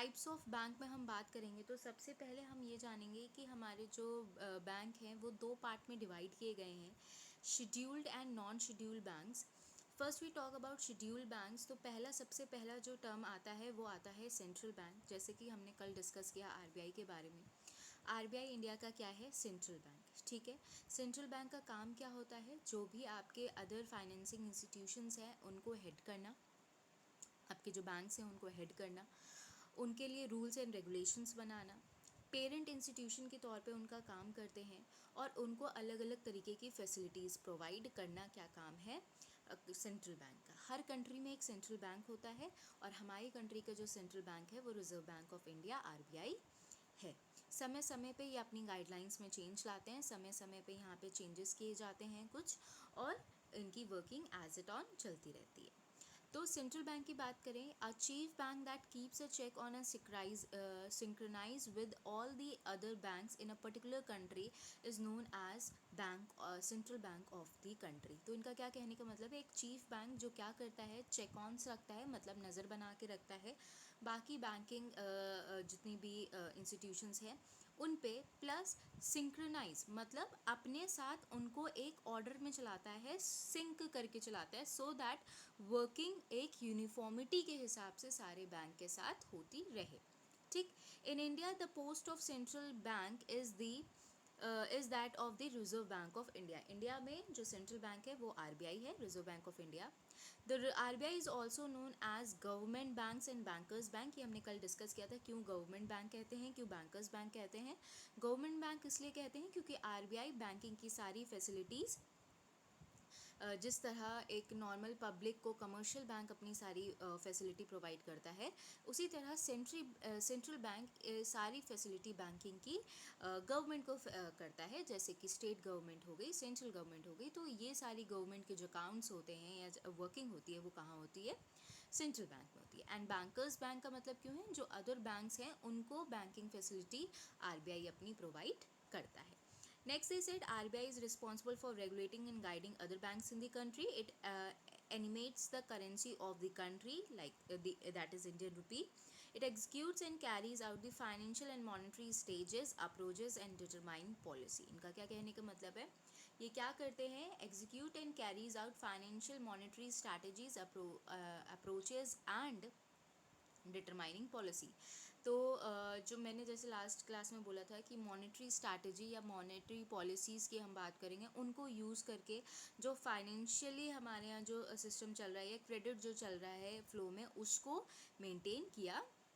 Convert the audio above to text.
Types of bank में हम बात करेंगे तो सबसे पहले हम ये जानेंगे कि हमारे जो बैंक हैं वो दो पार्ट में डिवाइड किए गए हैं, scheduled and non scheduled banks. First we talk about scheduled banks. तो सबसे पहला जो टर्म आता है वो आता है सेंट्रल बैंक। जैसे कि हमने कल डिस्कस किया आरबीआई के बारे में। आरबीआई इंडिया का क्या है? सेंट्रल बैंक, ठीक है। सेंट्रल बैंक का काम क्या होता है? जो भी आपके अदर फाइनेंसिंग इंस्टीट्यूशंस हैं उनको हेड करना, आपके जो बैंक्स हैं उनको हेड करना, उनके लिए rules and regulations banana, parent institution के तौर पे उनका काम करते हैं और उनको अलग अलग तरीके की फैसिलिटीज़ प्रोवाइड करना क्या काम है सेंट्रल बैंक का। हर कंट्री में एक सेंट्रल बैंक होता है और हमारी कंट्री का जो सेंट्रल बैंक है वो reserve Bank of India RBI है। समय समय पे ये अपनी गाइडलाइंस में चेंज लाते हैं, समय समय पे यहाँ पे चेंजेस किए जाते हैं कुछ, और इनकी वर्किंग एज इट ऑन चलती रहती है। तो सेंट्रल बैंक की बात करें, a chief bank that keeps a check on a synchronize with all the other banks in a particular country is known as bank, central bank of the country. तो इनका क्या कहने का मतलब है, एक चीफ बैंक जो क्या करता है, चेक ऑन्स रखता है, मतलब नज़र बना के रखता है बाकी बैंकिंग जितनी भी इंस्टीट्यूशंस हैं उन पे, प्लस सिंक्रोनाइज मतलब अपने साथ उनको एक ऑर्डर में चलाता है, सिंक करके चलाता है, सो दैट वर्किंग एक यूनिफॉर्मिटी के हिसाब से सारे बैंक के साथ होती रहे, ठीक। In India the post of central bank is that of the Reserve Bank of India. India में जो सेंट्रल बैंक है वो आरबीआई है, Reserve Bank of India. The RBI is also known as government banks and bankers bank. ये हमने कल discuss किया था, क्यों गवर्नमेंट बैंक कहते हैं, क्यों बैंकर्स बैंक कहते हैं। गवर्नमेंट बैंक इसलिए कहते हैं क्योंकि आरबीआई बैंकिंग की सारी फैसिलिटीज़, जिस तरह एक नॉर्मल पब्लिक को कमर्शियल बैंक अपनी सारी फैसिलिटी प्रोवाइड करता है, उसी तरह सेंट्रल बैंक सारी फैसिलिटी बैंकिंग की गवर्नमेंट को करता है। जैसे कि स्टेट गवर्नमेंट हो गई, सेंट्रल गवर्नमेंट हो गई, तो ये सारी गवर्नमेंट के जो अकाउंट्स होते हैं या वर्किंग होती है वो कहाँ होती है? सेंट्रल बैंक में होती है। एंड बैंकर्स बैंक का मतलब क्यों है? जो अदर बैंक्स हैं उनको बैंकिंग फैसिलिटी आरबीआई अपनी प्रोवाइड करता है। Next, they said RBI is responsible for regulating and guiding other banks in the country. It animates the currency of the country, like that is Indian rupee. It executes and carries out the financial and monetary stages, approaches and determine policy. इनका क्या कहने का मतलब है? ये क्या करते हैं? Execute and carries out financial monetary strategies, approaches and determining policy. तो जो मैंने जैसे लास्ट क्लास में बोला था कि मॉनेटरी स्ट्रैटेजी या मॉनेटरी पॉलिसीज़ की हम बात करेंगे, उनको यूज़ करके जो फाइनेंशियली हमारे यहाँ जो सिस्टम चल रहा है या क्रेडिट जो चल रहा है फ्लो में, उसको मेंटेन किया